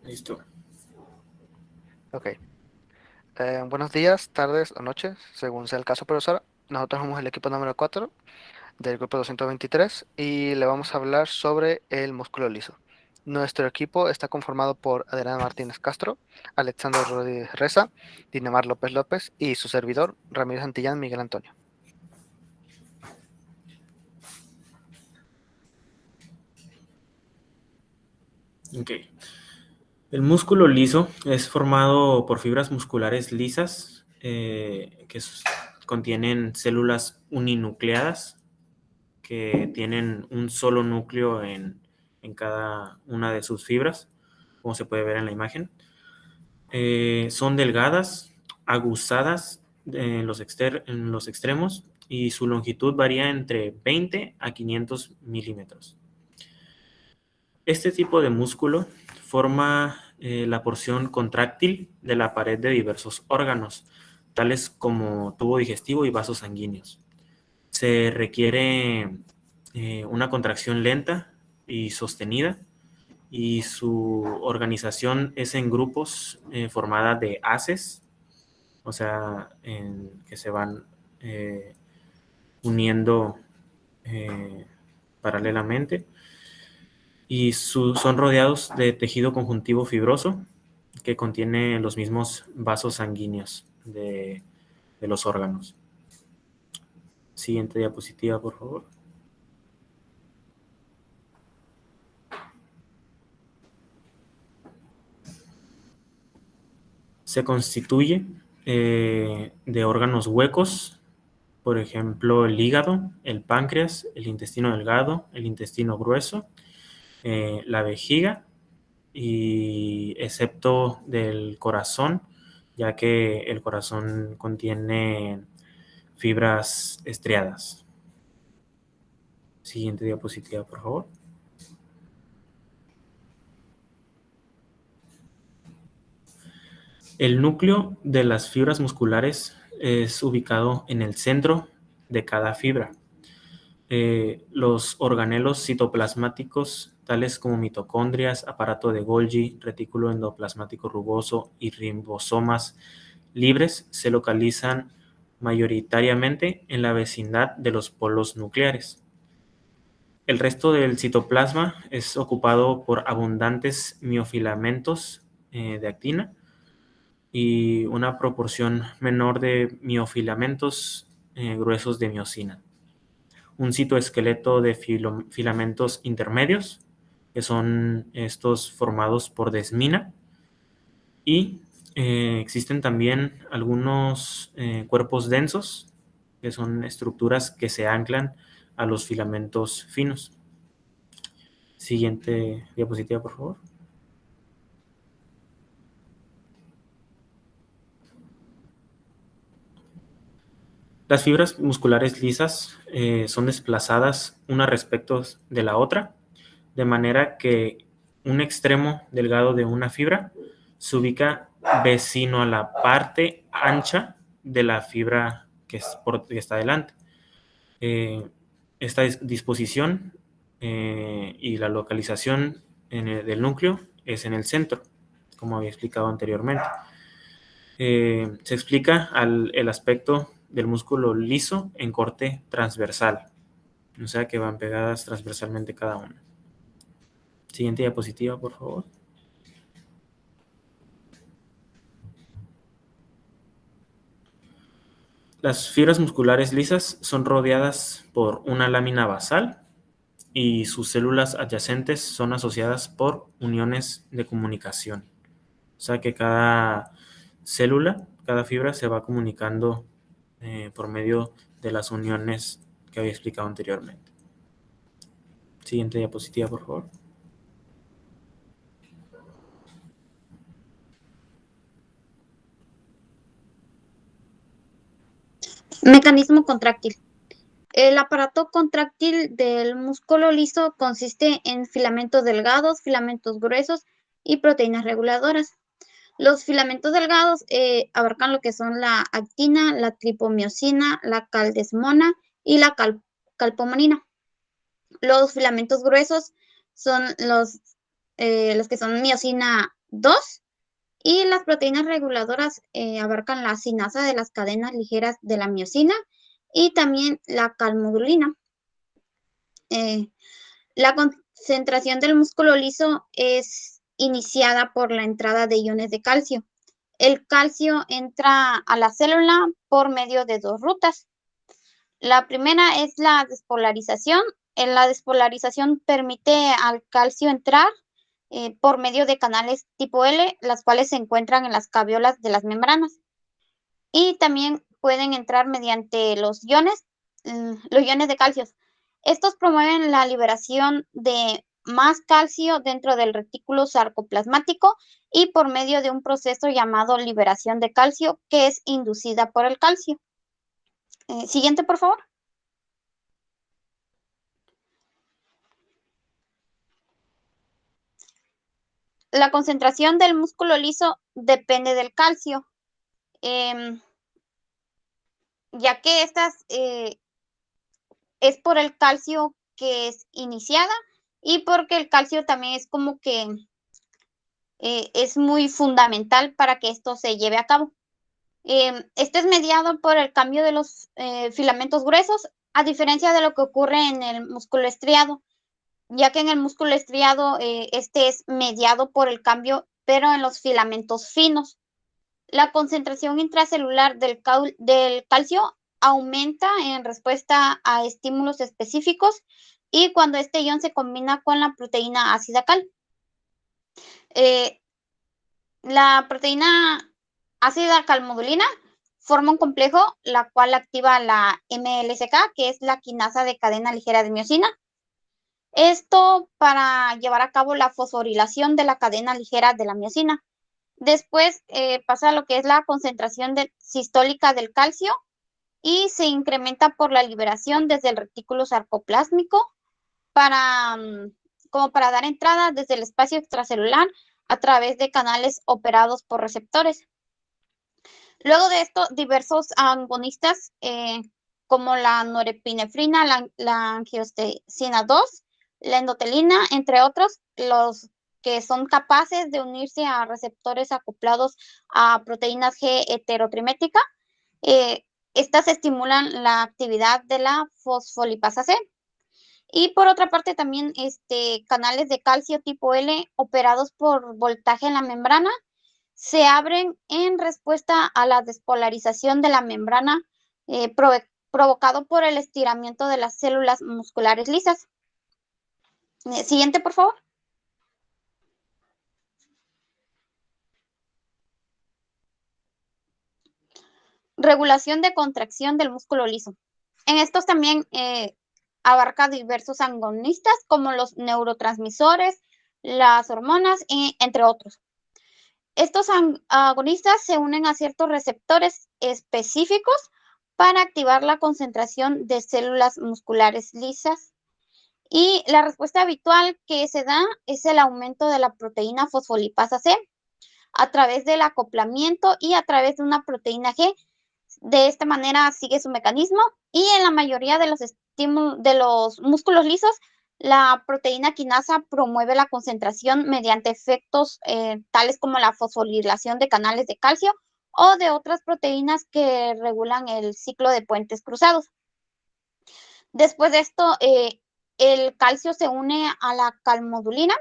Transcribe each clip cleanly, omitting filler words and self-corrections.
Listo. Ok. Buenos días, tardes o noches, según sea el caso, profesora. Nosotros somos el equipo número 4 del grupo 223 y le vamos a hablar sobre el músculo liso. Nuestro equipo está conformado por Adriana Martínez Castro, Alexander Rodríguez Reza, Dinemar López López y su servidor, Ramírez Antillán Miguel Antonio. Ok. El músculo liso es formado por fibras musculares lisas contienen células uninucleadas que tienen un solo núcleo en cada una de sus fibras, como se puede ver en la imagen. Son delgadas, aguzadas en los extremos y su longitud varía entre 20 a 500 milímetros. Este tipo de músculo forma la porción contráctil de la pared de diversos órganos, tales como tubo digestivo y vasos sanguíneos. Se requiere una contracción lenta y sostenida, y su organización es en grupos formada de haces, o sea, que se van eh, uniendo eh, paralelamente, y son rodeados de tejido conjuntivo fibroso que contiene los mismos vasos sanguíneos de los órganos. Siguiente diapositiva, por favor. Se constituye de órganos huecos, por ejemplo, el hígado, el páncreas, el intestino delgado, el intestino grueso, la vejiga, y excepto del corazón, ya que el corazón contiene fibras estriadas. Siguiente diapositiva, por favor. El núcleo de las fibras musculares es ubicado en el centro de cada fibra. Los organelos citoplasmáticos, tales como mitocondrias, aparato de Golgi, retículo endoplasmático rugoso y ribosomas libres, se localizan mayoritariamente en la vecindad de los polos nucleares. El resto del citoplasma es ocupado por abundantes miofilamentos de actina y una proporción menor de miofilamentos gruesos de miosina. Un citoesqueleto de filamentos intermedios, que son estos formados por desmina, y existen también algunos cuerpos densos, que son estructuras que se anclan a los filamentos finos. Siguiente diapositiva, por favor. Las fibras musculares lisas son desplazadas una respecto de la otra, de manera que un extremo delgado de una fibra se ubica vecino a la parte ancha de la fibra que está delante. Eh, Esta disposición y la localización del núcleo es en el centro, como había explicado anteriormente. Se explica el aspecto del músculo liso en corte transversal, o sea que van pegadas transversalmente cada una. Siguiente diapositiva, por favor. Las fibras musculares lisas son rodeadas por una lámina basal y sus células adyacentes son asociadas por uniones de comunicación. O sea que cada célula, cada fibra se va comunicando por medio de las uniones que había explicado anteriormente. Siguiente diapositiva, por favor. Mecanismo contráctil. El aparato contráctil del músculo liso consiste en filamentos delgados, filamentos gruesos y proteínas reguladoras. Los filamentos delgados abarcan lo que son la actina, la tripomiosina, la caldesmona y la calpomanina. Los filamentos gruesos son los que son miosina 2. Y las proteínas reguladoras abarcan la sinasa de las cadenas ligeras de la miosina y también la calmodulina. La concentración del músculo liso es iniciada por la entrada de iones de calcio. El calcio entra a la célula por medio de 2 rutas. La primera es la despolarización. La despolarización permite al calcio entrar por medio de canales tipo L, las cuales se encuentran en las caviolas de las membranas. Y también pueden entrar mediante los iones de calcio. Estos promueven la liberación de más calcio dentro del retículo sarcoplasmático y por medio de un proceso llamado liberación de calcio, que es inducida por el calcio. Siguiente, por favor. La concentración del músculo liso depende del calcio, ya que es por el calcio que es iniciada y porque el calcio también es como que es muy fundamental para que esto se lleve a cabo. Este es mediado por el cambio de los filamentos gruesos, a diferencia de lo que ocurre en el músculo estriado, ya que en el músculo estriado este es mediado por el cambio, pero en los filamentos finos. La concentración intracelular del calcio aumenta en respuesta a estímulos específicos y cuando este ion se combina con la proteína ácida cal. La proteína ácida calmodulina forma un complejo, la cual activa la MLCK, que es la quinasa de cadena ligera de miosina. Esto para llevar a cabo la fosforilación de la cadena ligera de la miosina. Después pasa a lo que es la concentración sistólica del calcio y se incrementa por la liberación desde el retículo sarcoplásmico como para dar entrada desde el espacio extracelular a través de canales operados por receptores. Luego de esto, diversos agonistas como la norepinefrina, la angiotensina 2, la endotelina, entre otros, los que son capaces de unirse a receptores acoplados a proteínas G heterotrimética. Estas estimulan la actividad de la fosfolipasa C. Y por otra parte también canales de calcio tipo L operados por voltaje en la membrana se abren en respuesta a la despolarización de la membrana provocado por el estiramiento de las células musculares lisas. Siguiente, por favor. Regulación de contracción del músculo liso. En estos también abarca diversos agonistas como los neurotransmisores, las hormonas, entre otros. Estos agonistas se unen a ciertos receptores específicos para activar la concentración de células musculares lisas. Y la respuesta habitual que se da es el aumento de la proteína fosfolipasa C a través del acoplamiento y a través de una proteína G. De esta manera sigue su mecanismo y en la mayoría de los músculos lisos, la proteína quinasa promueve la concentración mediante efectos tales como la fosforilación de canales de calcio o de otras proteínas que regulan el ciclo de puentes cruzados. Después de esto, el calcio se une a la calmodulina,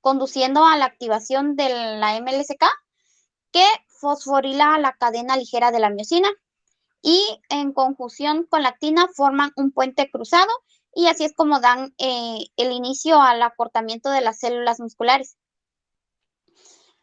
conduciendo a la activación de la MLCK, que fosforila la cadena ligera de la miosina y en conjunción con la actina forman un puente cruzado y así es como dan el inicio al acortamiento de las células musculares.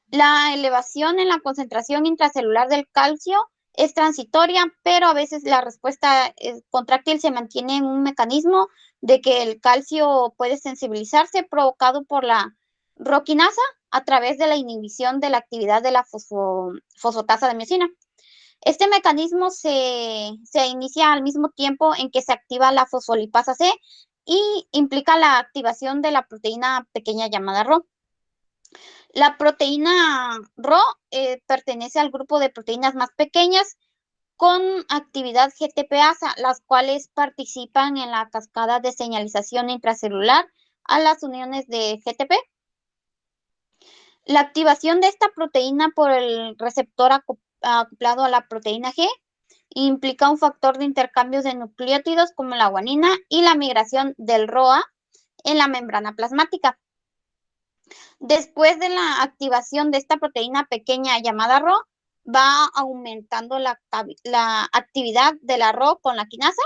La elevación en la concentración intracelular del calcio es transitoria, pero a veces la respuesta contráctil se mantiene en un mecanismo de que el calcio puede sensibilizarse provocado por la roquinasa a través de la inhibición de la actividad de la fosfatasa de miosina. Este mecanismo se inicia al mismo tiempo en que se activa la fosfolipasa C y implica la activación de la proteína pequeña llamada Rho. La proteína Rho pertenece al grupo de proteínas más pequeñas con actividad GTPasa, las cuales participan en la cascada de señalización intracelular a las uniones de GTP. La activación de esta proteína por el receptor acoplado a la proteína G implica un factor de intercambios de nucleótidos como la guanina y la migración del ROA en la membrana plasmática. Después de la activación de esta proteína pequeña llamada RO, va aumentando la actividad de la RO con la quinasa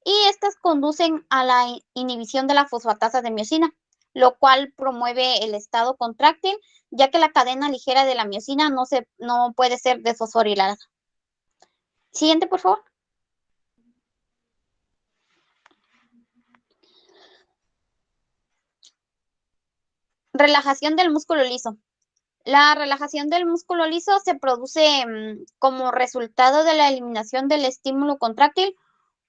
y estas conducen a la inhibición de la fosfatasa de miosina, lo cual promueve el estado contráctil, ya que la cadena ligera de la miosina no puede ser desfosforilada. Siguiente, por favor. Relajación del músculo liso. La relajación del músculo liso se produce como resultado de la eliminación del estímulo contráctil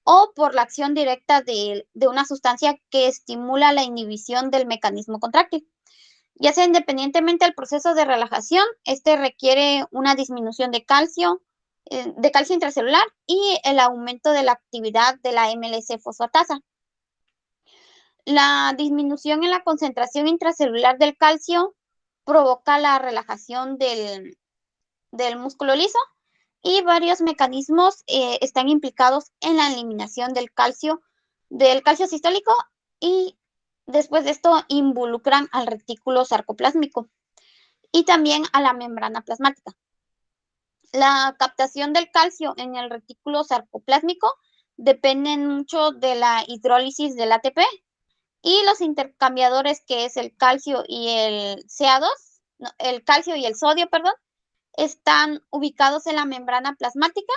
o por la acción directa de una sustancia que estimula la inhibición del mecanismo contráctil. Ya sea independientemente del proceso de relajación, este requiere una disminución de calcio intracelular y el aumento de la actividad de la MLC fosfatasa. La disminución en la concentración intracelular del calcio provoca la relajación del músculo liso y varios mecanismos están implicados en la eliminación del calcio sistólico y después de esto involucran al retículo sarcoplásmico y también a la membrana plasmática. La captación del calcio en el retículo sarcoplásmico depende mucho de la hidrólisis del ATP y los intercambiadores que es el calcio y el CA2, no, el calcio y el sodio, perdón, están ubicados en la membrana plasmática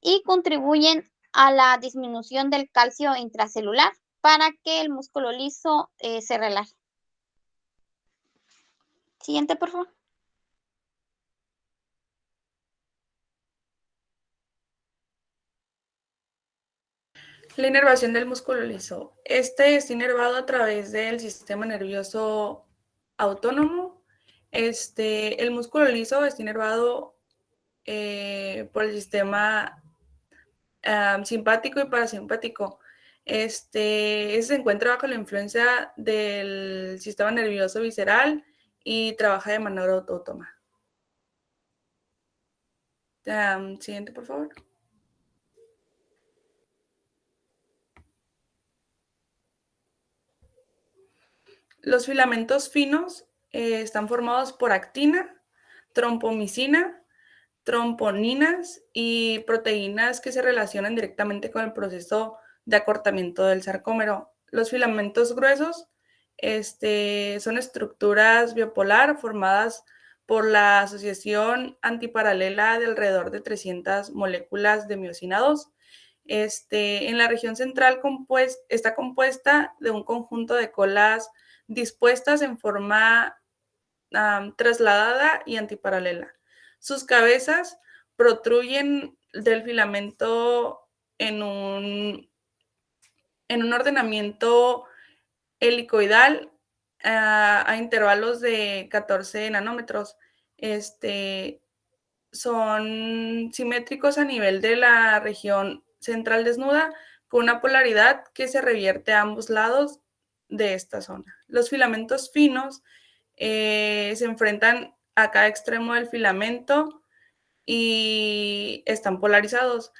y contribuyen a la disminución del calcio intracelular para que el músculo liso se relaje. Siguiente, por favor. La inervación del músculo liso. Este está inervado a través del sistema nervioso autónomo. El músculo liso está inervado por el sistema simpático y parasimpático. Se encuentra bajo la influencia del sistema nervioso visceral y trabaja de manera autónoma. Siguiente, por favor. Los filamentos finos están formados por actina, trompomicina, tromponinas y proteínas que se relacionan directamente con el proceso de acortamiento del sarcómero. Los filamentos gruesos son estructuras bipolar formadas por la asociación antiparalela de alrededor de 300 moléculas de miosina 2. En la región central está compuesta de un conjunto de colas dispuestas en forma trasladada y antiparalela. Sus cabezas protruyen del filamento en un ordenamiento helicoidal a intervalos de 14 nanómetros. Son simétricos a nivel de la región central desnuda, con una polaridad que se revierte a ambos lados de esta zona. Los filamentos finos se enfrentan a cada extremo del filamento y están polarizados.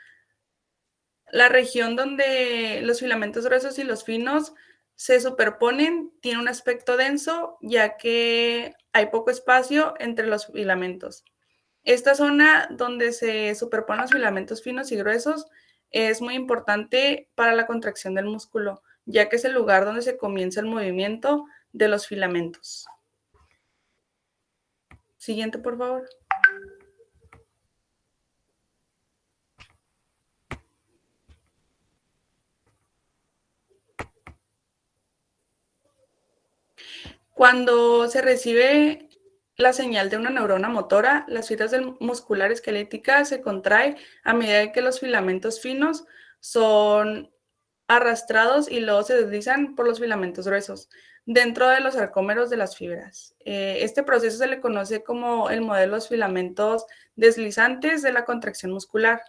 La región donde los filamentos gruesos y los finos se superponen tiene un aspecto denso, ya que hay poco espacio entre los filamentos. Esta zona donde se superponen los filamentos finos y gruesos es muy importante para la contracción del músculo, ya que es el lugar donde se comienza el movimiento de los filamentos. Siguiente, por favor. Cuando se recibe la señal de una neurona motora, las fibras muscular esquelética se contraen a medida que los filamentos finos son arrastrados y luego se deslizan por los filamentos gruesos dentro de los sarcómeros de las fibras. Este proceso se le conoce como el modelo de los filamentos deslizantes de la contracción muscular.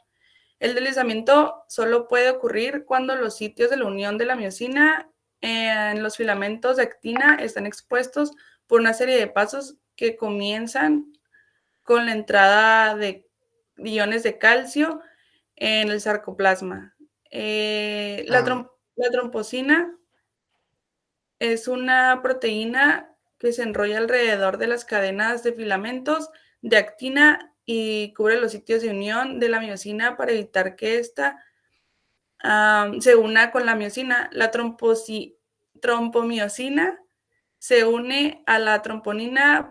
El deslizamiento solo puede ocurrir cuando los sitios de la unión de la miosina en los filamentos de actina están expuestos por una serie de pasos que comienzan con la entrada de iones de calcio en el sarcoplasma. La tromposina es una proteína que se enrolla alrededor de las cadenas de filamentos de actina y cubre los sitios de unión de la miosina para evitar que ésta se una con la miosina. La trompomiosina se une a la tromponina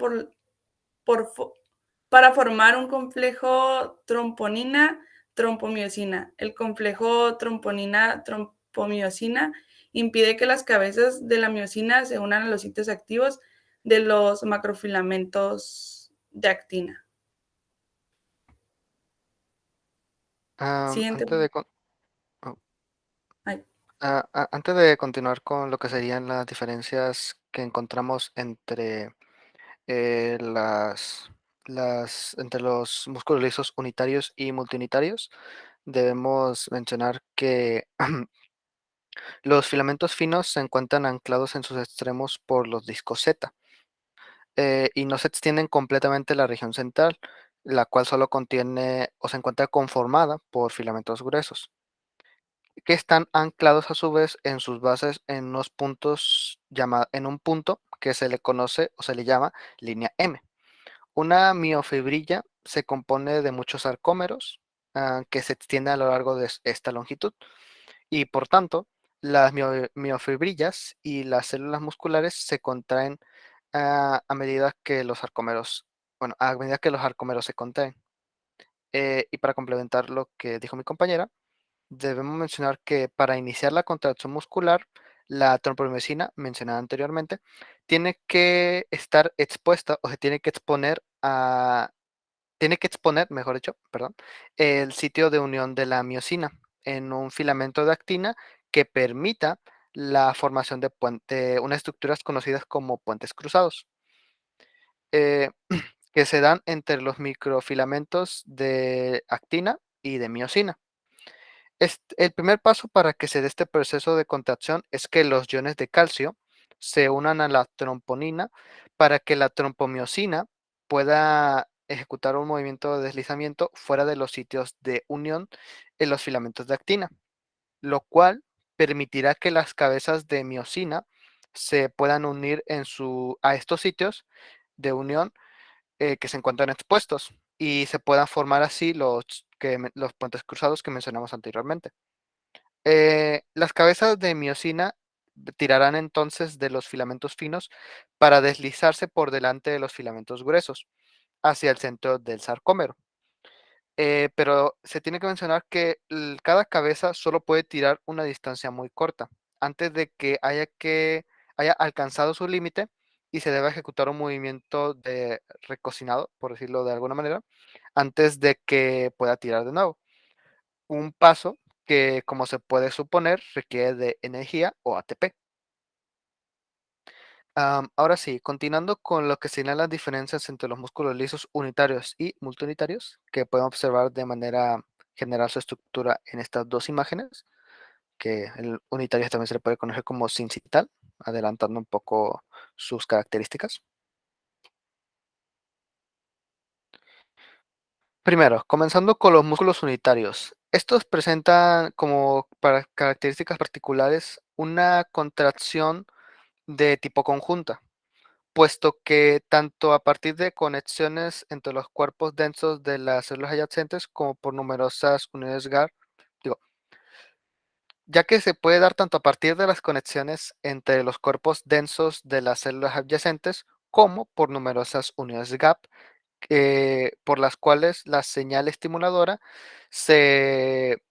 para formar un complejo tromponina-trompomiosina. El complejo tromponina-trompomiosina impide que las cabezas de la miosina se unan a los sitios activos de los macrofilamentos de actina. Siguiente. Antes de, antes de continuar con lo que serían las diferencias que encontramos entre entre los músculos lisos unitarios y multiunitarios, debemos mencionar que los filamentos finos se encuentran anclados en sus extremos por los discos Z y no se extienden completamente en la región central, la cual solo contiene o se encuentra conformada por filamentos gruesos, que están anclados a su vez en sus bases en unos puntos en un punto que se le conoce o se le llama línea M. Una miofibrilla se compone de muchos sarcómeros que se extienden a lo largo de esta longitud y por tanto las miofibrillas y las células musculares se contraen a medida que los sarcómeros, bueno, a medida que los sarcómeros se contraen. Y para complementar lo que dijo mi compañera, debemos mencionar que para iniciar la contracción muscular, la trombomesina mencionada anteriormente tiene que estar expuesta o se tiene que exponer, mejor dicho, perdón, el sitio de unión de la miosina en un filamento de actina que permita la formación de unas estructuras conocidas como puentes cruzados, eh, que se dan entre los microfilamentos de actina y de miosina. El primer paso para que se dé este proceso de contracción es que los iones de calcio se unan a la tromponina para que la trompomiosina pueda ejecutar un movimiento de deslizamiento fuera de los sitios de unión en los filamentos de actina, lo cual permitirá que las cabezas de miosina se puedan unir a estos sitios de unión que se encuentran expuestos y se puedan formar así los puentes cruzados que mencionamos anteriormente. Las cabezas de miosina tirarán entonces de los filamentos finos para deslizarse por delante de los filamentos gruesos hacia el centro del sarcómero. Pero se tiene que mencionar que cada cabeza solo puede tirar una distancia muy corta antes de que haya alcanzado su límite y se deba ejecutar un movimiento de recocinado, por decirlo de alguna manera, antes de que pueda tirar de nuevo. Un paso que, como se puede suponer, requiere de energía o ATP. Ahora sí, continuando con lo que serían las diferencias entre los músculos lisos unitarios y multiunitarios, que podemos observar de manera general su estructura en estas dos imágenes, que el unitario también se le puede conocer como sincital, adelantando un poco sus características. Primero, comenzando con los músculos unitarios. Estos presentan como características particulares una contracción de tipo conjunta, puesto que tanto a partir de conexiones entre los cuerpos densos de las células adyacentes como por numerosas uniones GAR, digo, ya que se puede dar tanto a partir de las conexiones entre los cuerpos densos de las células adyacentes como por numerosas uniones GAP, por las cuales la señal estimuladora se,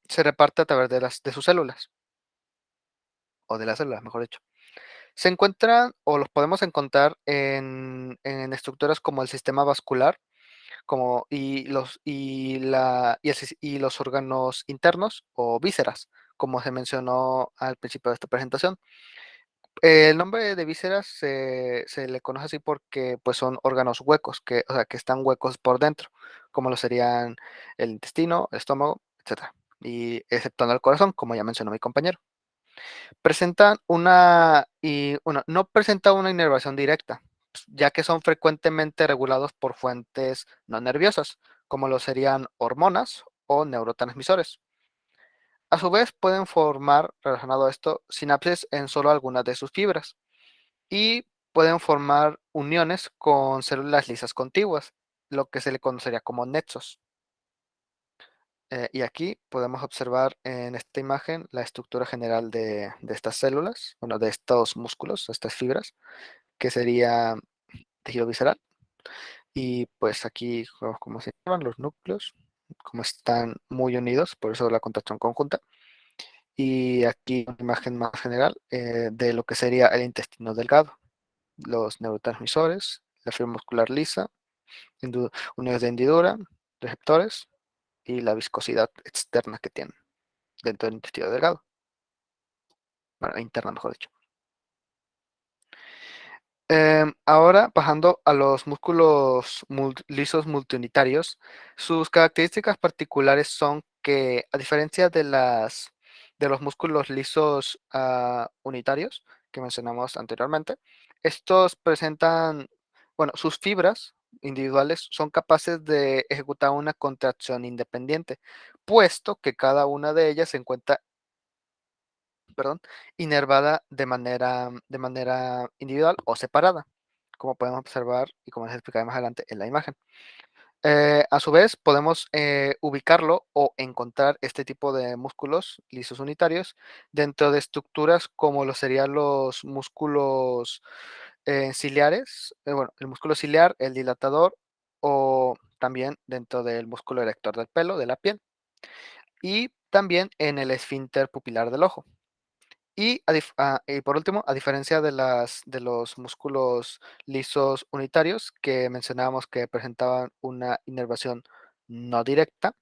se reparte a través de sus células, o de las células, mejor dicho. Se encuentran o los podemos encontrar en estructuras como el sistema vascular y los órganos internos o vísceras, como se mencionó al principio de esta presentación. El nombre de vísceras se le conoce así porque pues, son órganos huecos, o sea, que están huecos por dentro, como lo serían el intestino, el estómago, etc. Y exceptuando el corazón, como ya mencionó mi compañero. No presenta una inervación directa, ya que son frecuentemente regulados por fuentes no nerviosas, como lo serían hormonas o neurotransmisores. A su vez, pueden formar, relacionado a esto, sinapsis en solo algunas de sus fibras y pueden formar uniones con células lisas contiguas, lo que se le conocería como nexos. Y aquí podemos observar en esta imagen la estructura general de estas células, bueno, de estos músculos, estas fibras, que sería tejido visceral. Y pues aquí, como se llaman los núcleos, como están muy unidos, por eso la contracción conjunta. Y aquí una imagen más general de lo que sería el intestino delgado, los neurotransmisores, la fibra muscular lisa, uniones de hendidura, receptores y la viscosidad externa que tienen dentro del intestino delgado. Bueno, interna, mejor dicho. Ahora, pasando a los músculos lisos multiunitarios, sus características particulares son que, a diferencia de los músculos lisos unitarios que mencionamos anteriormente, estos presentan, bueno, sus fibras individuales son capaces de ejecutar una contracción independiente, puesto que cada una de ellas se encuentra, perdón, inervada de manera individual o separada, como podemos observar y como les explicaré más adelante en la imagen. A su vez, podemos ubicarlo o encontrar este tipo de músculos lisos unitarios dentro de estructuras como lo serían los músculos ciliares, bueno, el músculo ciliar, el dilatador o también dentro del músculo erector del pelo, de la piel, y también en el esfínter pupilar del ojo. Y por último, a diferencia de los músculos lisos unitarios que mencionábamos que presentaban una inervación no directa,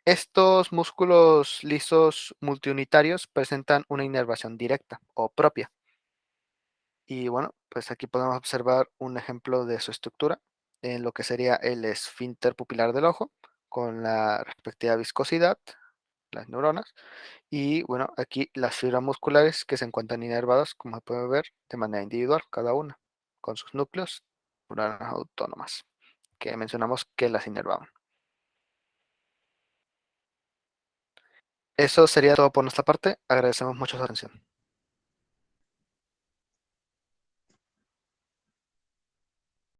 estos músculos lisos multiunitarios presentan una inervación directa o propia. Y bueno, pues aquí podemos observar un ejemplo de su estructura en lo que sería el esfínter pupilar del ojo con la respectiva viscosidad, las neuronas. Y bueno, aquí las fibras musculares que se encuentran inervadas, como se puede ver, de manera individual, cada una, con sus núcleos neuronales autónomas, que mencionamos que las inervaban. Eso sería todo por nuestra parte. Agradecemos mucho su atención.